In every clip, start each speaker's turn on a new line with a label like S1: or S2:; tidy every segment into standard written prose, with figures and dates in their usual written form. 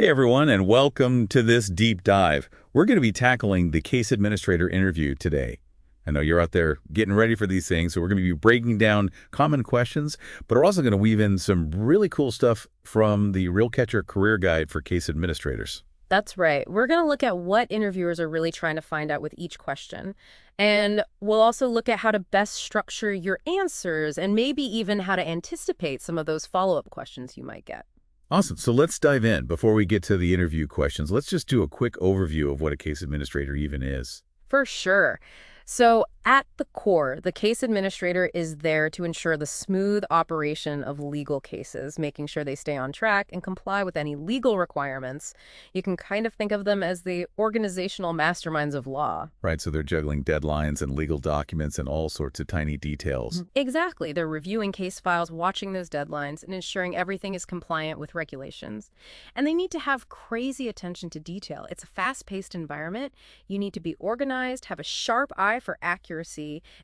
S1: Hey everyone, and welcome to this deep dive. We're going to be tackling the case administrator interview today. I know you're out there getting ready for these things, so we're going to be breaking down common questions, but we're also going to weave in some really cool stuff from the RoleCatcher Career Guide for Case Administrators.
S2: That's right. We're going to look at what interviewers are really trying to find out with each question. And we'll also look at how to best structure your answers and maybe even how to anticipate some of those follow-up questions you might get.
S1: Awesome. So let's dive in. Before we get to the interview questions, let's just do a quick overview of what a case administrator even is.
S2: For sure. So at the core, the case administrator is there to ensure the smooth operation of legal cases, making sure they stay on track and comply with any legal requirements. You can kind of think of them as the organizational masterminds of law.
S1: Right, so they're juggling deadlines and legal documents and all sorts of tiny details.
S2: Exactly. They're reviewing case files, watching those deadlines, and ensuring everything is compliant with regulations. And they need to have crazy attention to detail. It's a fast-paced environment. You need to be organized, have a sharp eye for accuracy,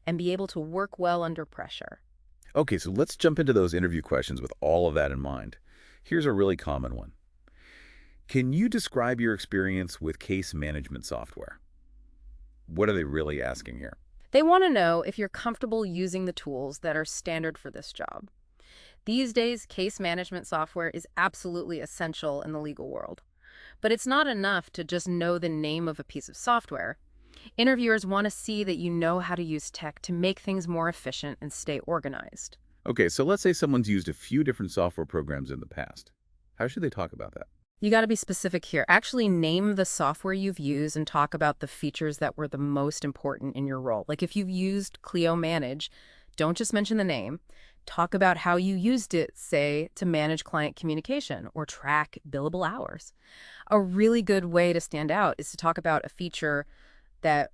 S2: and be able to work well under pressure.
S1: Okay, so let's jump into those interview questions with all of that in mind. Here's a really common one. Can you describe your experience with case management software? What are they really asking here?
S2: They want to know if you're comfortable using the tools that are standard for this job. These days, case management software is absolutely essential in the legal world. But it's not enough to just know the name of a piece of software. Interviewers want to see that you know how to use tech to make things more efficient and stay organized.
S1: Okay, so let's say someone's used a few different software programs in the past. How should they talk about that?
S2: You got to be specific here. Actually name the software you've used and talk about the features that were the most important in your role. Like if you've used Clio Manage, don't just mention the name. Talk about how you used it, say, to manage client communication or track billable hours. A really good way to stand out is to talk about a feature that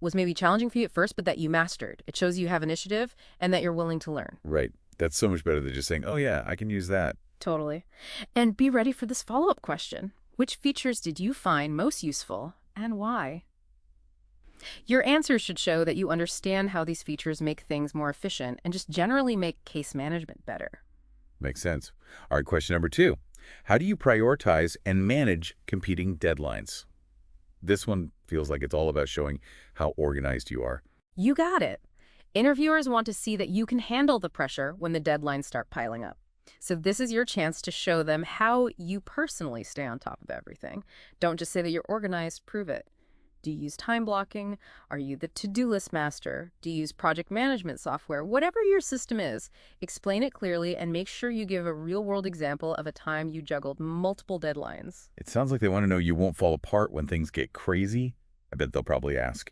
S2: was maybe challenging for you at first, but that you mastered. It shows you have initiative and that you're willing to learn.
S1: Right. That's so much better than just saying, oh yeah, I can use that.
S2: Totally. And be ready for this follow-up question. Which features did you find most useful and why? Your answers should show that you understand how these features make things more efficient and just generally make case management better.
S1: Makes sense. All right, question number 2. How do you prioritize and manage competing deadlines? This one feels like it's all about showing how organized you are.
S2: You got it. Interviewers want to see that you can handle the pressure when the deadlines start piling up. So this is your chance to show them how you personally stay on top of everything. Don't just say that you're organized, prove it. Do you use time blocking? Are you the to-do list master? Do you use project management software? Whatever your system is, explain it clearly and make sure you give a real-world example of a time you juggled multiple deadlines.
S1: It sounds like they want to know you won't fall apart when things get crazy. I bet they'll probably ask.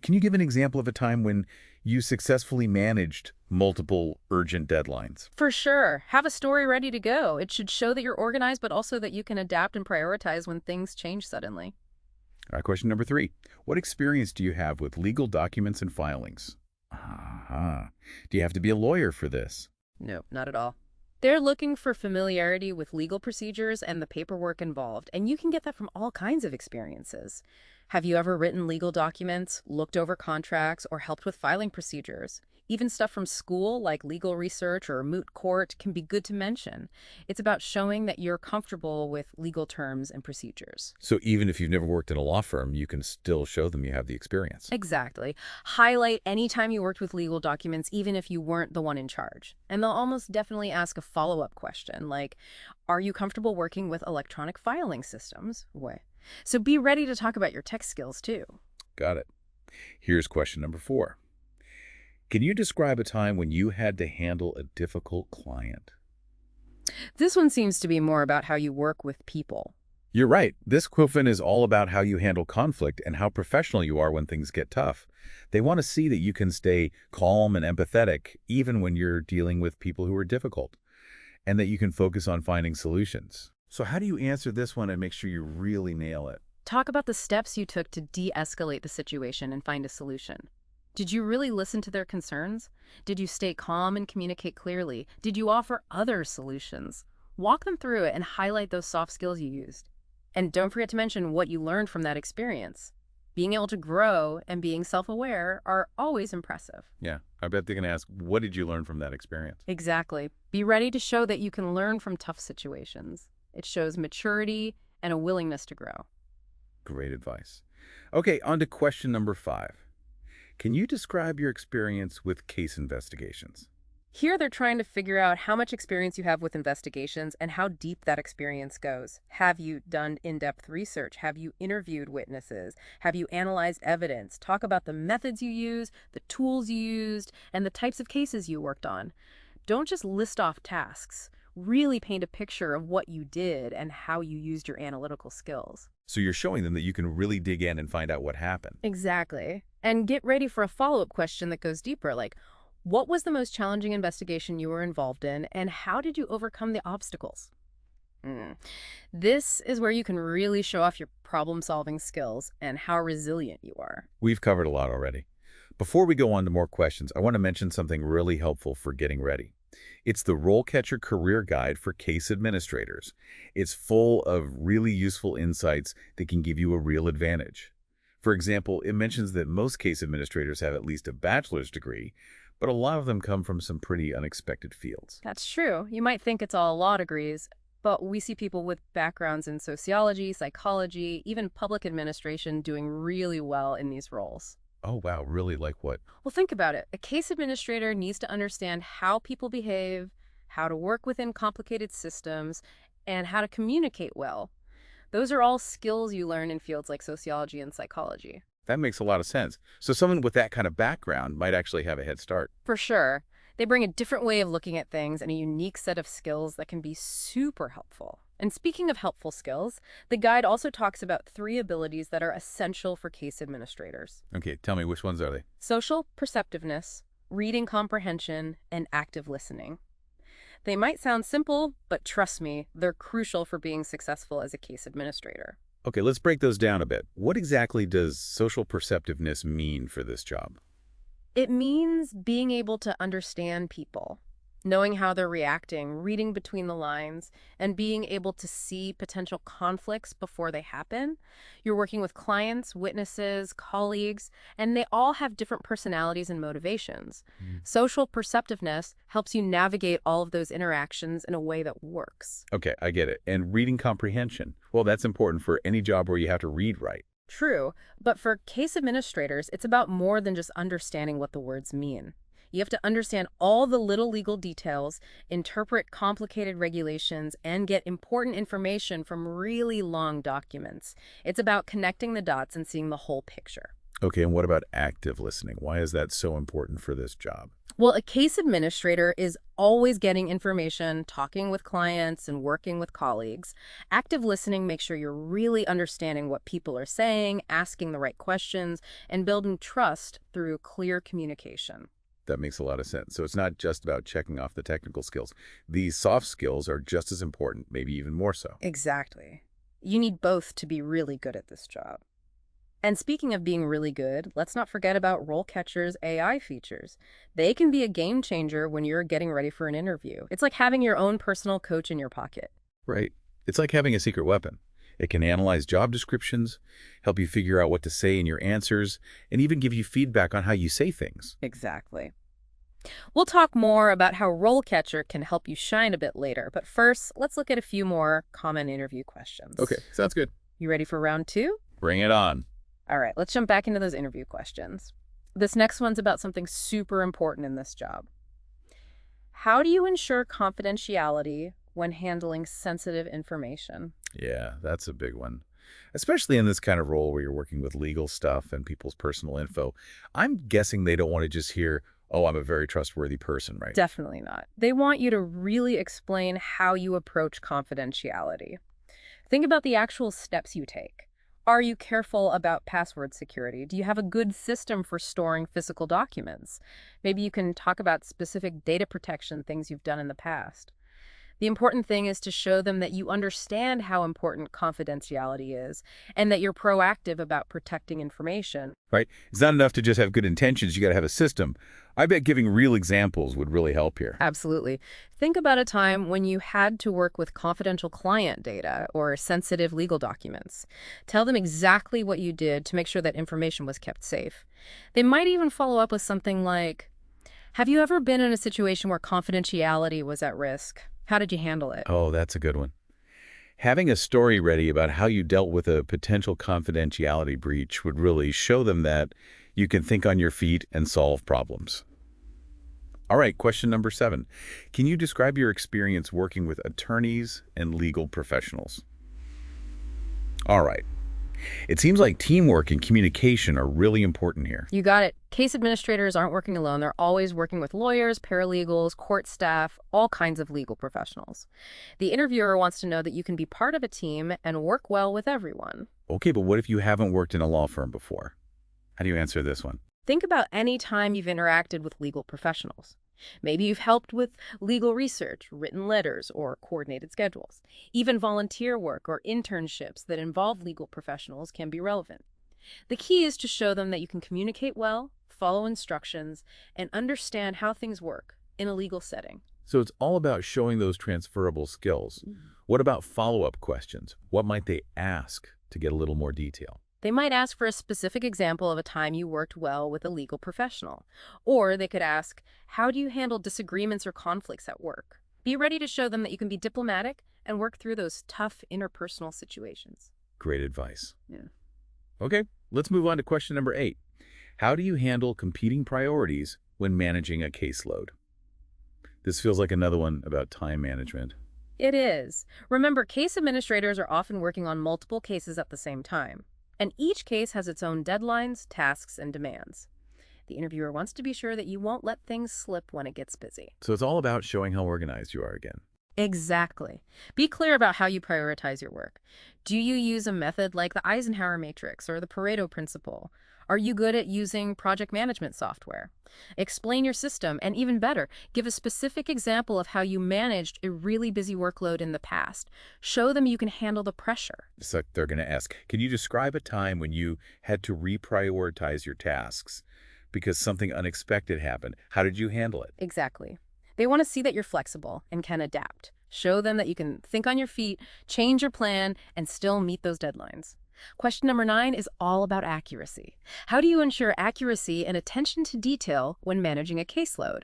S1: Can you give an example of a time when you successfully managed multiple urgent deadlines?
S2: For sure. Have a story ready to go. It should show that you're organized, but also that you can adapt and prioritize when things change suddenly.
S1: All right, question number 3. What experience do you have with legal documents and filings? Do you have to be a lawyer for this?
S2: No, not at all. They're looking for familiarity with legal procedures and the paperwork involved, and you can get that from all kinds of experiences. Have you ever written legal documents, looked over contracts, or helped with filing procedures? Even stuff from school, like legal research or moot court, can be good to mention. It's about showing that you're comfortable with legal terms and procedures.
S1: So even if you've never worked in a law firm, you can still show them you have the experience.
S2: Exactly. Highlight any time you worked with legal documents, even if you weren't the one in charge. And they'll almost definitely ask a follow-up question, like, are you comfortable working with electronic filing systems? So be ready to talk about your tech skills, too.
S1: Got it. Here's question number 4. Can you describe a time when you had to handle a difficult client?
S2: This one seems to be more about how you work with people.
S1: You're right. This question is all about how you handle conflict and how professional you are when things get tough. They want to see that you can stay calm and empathetic even when you're dealing with people who are difficult, and that you can focus on finding solutions. So how do you answer this one and make sure you really nail it?
S2: Talk about the steps you took to de-escalate the situation and find a solution. Did you really listen to their concerns? Did you stay calm and communicate clearly? Did you offer other solutions? Walk them through it and highlight those soft skills you used. And don't forget to mention what you learned from that experience. Being able to grow and being self-aware are always impressive.
S1: Yeah, I bet they're going to ask, what did you learn from that experience?
S2: Exactly. Be ready to show that you can learn from tough situations. It shows maturity and a willingness to grow.
S1: Great advice. Okay, on to question number 5. Can you describe your experience with case investigations?
S2: Here they're trying to figure out how much experience you have with investigations and how deep that experience goes. Have you done in-depth research? Have you interviewed witnesses? Have you analyzed evidence? Talk about the methods you use, the tools you used, and the types of cases you worked on. Don't just list off tasks. Really paint a picture of what you did and how you used your analytical skills.
S1: So you're showing them that you can really dig in and find out what happened.
S2: Exactly. And get ready for a follow-up question that goes deeper, like, what was the most challenging investigation you were involved in, and how did you overcome the obstacles? This is where you can really show off your problem-solving skills and how resilient you are.
S1: We've covered a lot already. Before we go on to more questions, I want to mention something really helpful for getting ready. It's the RoleCatcher Career Guide for Case Administrators. It's full of really useful insights that can give you a real advantage. For example, it mentions that most case administrators have at least a bachelor's degree, but a lot of them come from some pretty unexpected fields.
S2: That's true. You might think it's all law degrees, but we see people with backgrounds in sociology, psychology, even public administration doing really well in these roles.
S1: Oh, wow, really? Like what?
S2: Well, think about it. A case administrator needs to understand how people behave, how to work within complicated systems, and how to communicate well. Those are all skills you learn in fields like sociology and psychology.
S1: That makes a lot of sense. So someone with that kind of background might actually have a head start.
S2: For sure. They bring a different way of looking at things and a unique set of skills that can be super helpful. And speaking of helpful skills, the guide also talks about 3 abilities that are essential for case administrators:
S1: Okay, tell me, which ones are they?
S2: social perceptiveness, reading comprehension, and active listening. They might sound simple, but trust me, they're crucial for being successful as a case administrator.
S1: Okay, let's break those down a bit. What exactly does social perceptiveness mean for this job?
S2: It means being able to understand people, knowing how they're reacting, reading between the lines, and being able to see potential conflicts before they happen. You're working with clients, witnesses, colleagues, and they all have different personalities and motivations. Social perceptiveness helps you navigate all of those interactions in a way that works.
S1: Okay, I get it. And reading comprehension. Well, that's important for any job where you have to read right.
S2: True, but for case administrators, it's about more than just understanding what the words mean. You have to understand all the little legal details, interpret complicated regulations, and get important information from really long documents. It's about connecting the dots and seeing the whole picture.
S1: Okay, and what about active listening? Why is that so important for this job?
S2: Well, a case administrator is always getting information, talking with clients, and working with colleagues. Active listening makes sure you're really understanding what people are saying, asking the right questions, and building trust through clear communication.
S1: That makes a lot of sense. So it's not just about checking off the technical skills. These soft skills are just as important, maybe even more so.
S2: Exactly. You need both to be really good at this job. And speaking of being really good, let's not forget about RoleCatcher's AI features. They can be a game changer when you're getting ready for an interview. It's like having your own personal coach in your pocket.
S1: Right. It's like having a secret weapon. It can analyze job descriptions, help you figure out what to say in your answers, and even give you feedback on how you say things.
S2: Exactly. We'll talk more about how RoleCatcher can help you shine a bit later, but first, let's look at a few more common interview questions.
S1: Okay, sounds good.
S2: You ready for round 2?
S1: Bring it on.
S2: All right, let's jump back into those interview questions. This next one's about something super important in this job. How do you ensure confidentiality when handling sensitive information?
S1: Yeah, that's a big one. Especially in this kind of role where you're working with legal stuff and people's personal info. I'm guessing they don't want to just hear, oh, I'm a very trustworthy person, right?
S2: Definitely not. They want you to really explain how you approach confidentiality. Think about the actual steps you take. Are you careful about password security? Do you have a good system for storing physical documents? Maybe you can talk about specific data protection things you've done in the past. The important thing is to show them that you understand how important confidentiality is and that you're proactive about protecting information.
S1: Right? It's not enough to just have good intentions. You got to have a system. I bet giving real examples would really help here.
S2: Absolutely. Think about a time when you had to work with confidential client data or sensitive legal documents. Tell them exactly what you did to make sure that information was kept safe. They might even follow up with something like, have you ever been in a situation where confidentiality was at risk? How did you handle it?
S1: Oh, that's a good one. Having a story ready about how you dealt with a potential confidentiality breach would really show them that you can think on your feet and solve problems. All right, question number 7. Can you describe your experience working with attorneys and legal professionals? All right. It seems like teamwork and communication are really important here.
S2: You got it. Case administrators aren't working alone. They're always working with lawyers, paralegals, court staff, all kinds of legal professionals. The interviewer wants to know that you can be part of a team and work well with everyone.
S1: Okay, but what if you haven't worked in a law firm before? How do you answer this one?
S2: Think about any time you've interacted with legal professionals. Maybe you've helped with legal research, written letters, or coordinated schedules. Even volunteer work or internships that involve legal professionals can be relevant. The key is to show them that you can communicate well, follow instructions, and understand how things work in a legal setting.
S1: So it's all about showing those transferable skills. What about follow-up questions? What might they ask to get a little more detail?
S2: They might ask for a specific example of a time you worked well with a legal professional. Or they could ask, how do you handle disagreements or conflicts at work? Be ready to show them that you can be diplomatic and work through those tough interpersonal situations.
S1: Great advice.
S2: Yeah.
S1: Okay, let's move on to question number 8. How do you handle competing priorities when managing a caseload? This feels like another one about time management.
S2: It is. Remember, case administrators are often working on multiple cases at the same time. And each case has its own deadlines, tasks, and demands. The interviewer wants to be sure that you won't let things slip when it gets busy.
S1: So it's all about showing how organized you are again.
S2: Exactly. Be clear about how you prioritize your work. Do you use a method like the Eisenhower matrix or the Pareto principle? Are you good at using project management software? Explain your system, and even better, give a specific example of how you managed a really busy workload in the past. Show them you can handle the pressure.
S1: So they're going to ask, can you describe a time when you had to reprioritize your tasks because something unexpected happened? How did you handle it?
S2: Exactly. They want to see that you're flexible and can adapt. Show them that you can think on your feet, change your plan, and still meet those deadlines. Question number 9 is all about accuracy. How do you ensure accuracy and attention to detail when managing a caseload?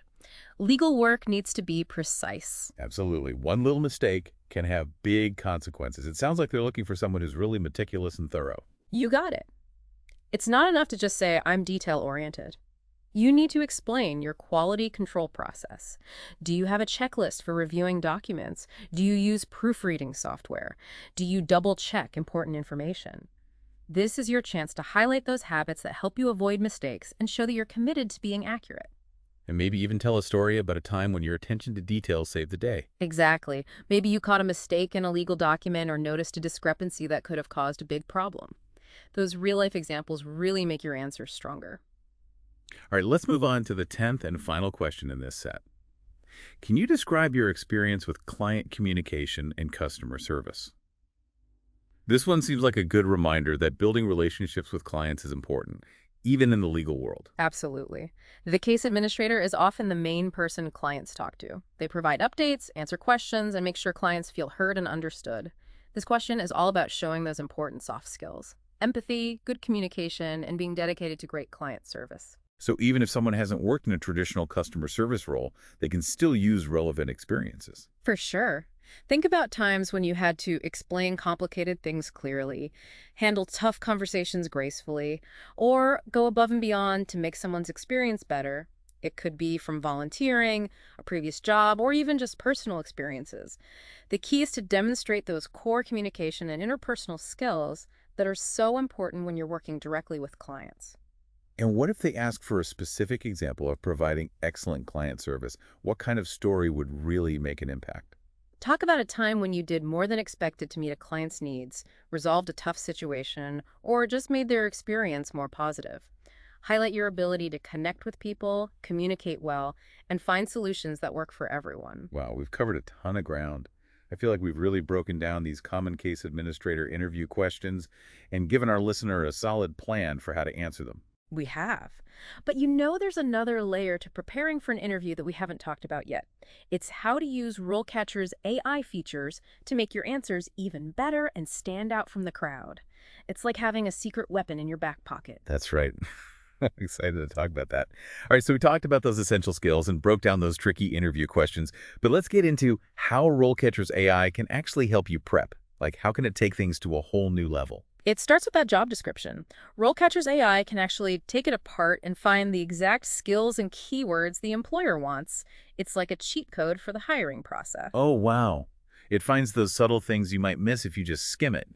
S2: Legal work needs to be precise.
S1: Absolutely. One little mistake can have big consequences. It sounds like they're looking for someone who's really meticulous and thorough.
S2: You got it. It's not enough to just say, I'm detail-oriented. You need to explain your quality control process. Do you have a checklist for reviewing documents? Do you use proofreading software? Do you double-check important information? This is your chance to highlight those habits that help you avoid mistakes and show that you're committed to being accurate.
S1: And maybe even tell a story about a time when your attention to detail saved the day.
S2: Exactly. Maybe you caught a mistake in a legal document or noticed a discrepancy that could have caused a big problem. Those real-life examples really make your answers stronger.
S1: All right, let's move on to the 10th and final question in this set. Can you describe your experience with client communication and customer service? This one seems like a good reminder that building relationships with clients is important, even in the legal world.
S2: Absolutely. The case administrator is often the main person clients talk to. They provide updates, answer questions, and make sure clients feel heard and understood. This question is all about showing those important soft skills: empathy, good communication, and being dedicated to great client service.
S1: So even if someone hasn't worked in a traditional customer service role, they can still use relevant experiences.
S2: For sure. Think about times when you had to explain complicated things clearly, handle tough conversations gracefully, or go above and beyond to make someone's experience better. It could be from volunteering, a previous job, or even just personal experiences. The key is to demonstrate those core communication and interpersonal skills that are so important when you're working directly with clients.
S1: And what if they ask for a specific example of providing excellent client service? What kind of story would really make an impact?
S2: Talk about a time when you did more than expected to meet a client's needs, resolved a tough situation, or just made their experience more positive. Highlight your ability to connect with people, communicate well, and find solutions that work for everyone.
S1: Wow, we've covered a ton of ground. I feel like we've really broken down these common case administrator interview questions and given our listener a solid plan for how to answer them.
S2: We have. But you know there's another layer to preparing for an interview that we haven't talked about yet. It's how to use RoleCatcher's AI features to make your answers even better and stand out from the crowd. It's like having a secret weapon in your back pocket.
S1: That's right. I'm excited to talk about that. All right, so we talked about those essential skills and broke down those tricky interview questions, but let's get into how RoleCatcher's AI can actually help you prep. Like, how can it take things to a whole new level?
S2: It starts with that job description. RoleCatcher's AI can actually take it apart and find the exact skills and keywords the employer wants. It's like a cheat code for the hiring process.
S1: Oh, wow. It finds those subtle things you might miss if you just skim it.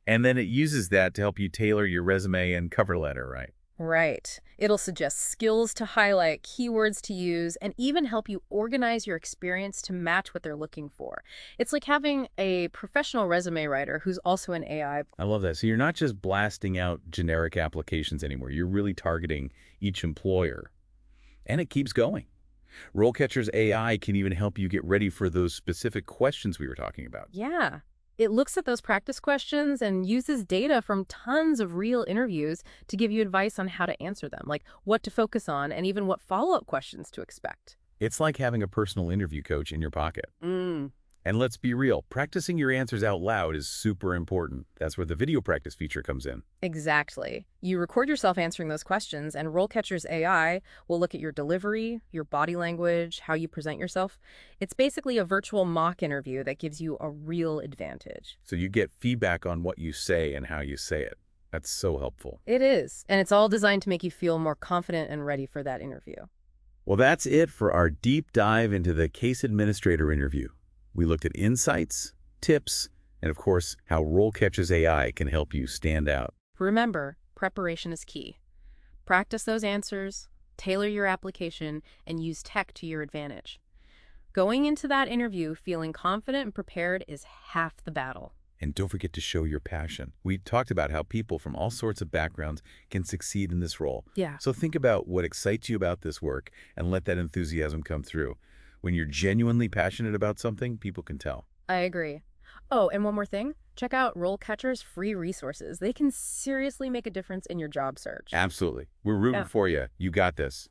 S1: And then it uses that to help you tailor your resume and cover letter, right?
S2: Right. It'll suggest skills to highlight, keywords to use, and even help you organize your experience to match what they're looking for. It's like having a professional resume writer who's also an AI.
S1: I love that. So you're not just blasting out generic applications anymore. You're really targeting each employer. And it keeps going. RoleCatcher's AI can even help you get ready for those specific questions we were talking about.
S2: Yeah. It looks at those practice questions and uses data from tons of real interviews to give you advice on how to answer them, like what to focus on and even what follow-up questions to expect.
S1: It's like having a personal interview coach in your pocket.
S2: Mm.
S1: And let's be real, practicing your answers out loud is super important. That's where the video practice feature comes in.
S2: Exactly. You record yourself answering those questions, and RoleCatcher's AI will look at your delivery, your body language, how you present yourself. It's basically a virtual mock interview that gives you a real advantage.
S1: So you get feedback on what you say and how you say it. That's so helpful.
S2: It is, and it's all designed to make you feel more confident and ready for that interview.
S1: Well, that's it for our deep dive into the case administrator interview. We looked at insights, tips, and of course, how RoleCatcher's AI can help you stand out.
S2: Remember, preparation is key. Practice those answers, tailor your application, and use tech to your advantage. Going into that interview feeling confident and prepared is half the battle.
S1: And don't forget to show your passion. We talked about how people from all sorts of backgrounds can succeed in this role.
S2: Yeah.
S1: So think about what excites you about this work and let that enthusiasm come through. When you're genuinely passionate about something, people can tell.
S2: I agree. Oh, and one more thing. Check out RoleCatcher's free resources. They can seriously make a difference in your job search.
S1: Absolutely. We're rooting
S2: Yeah.
S1: for you. You got this.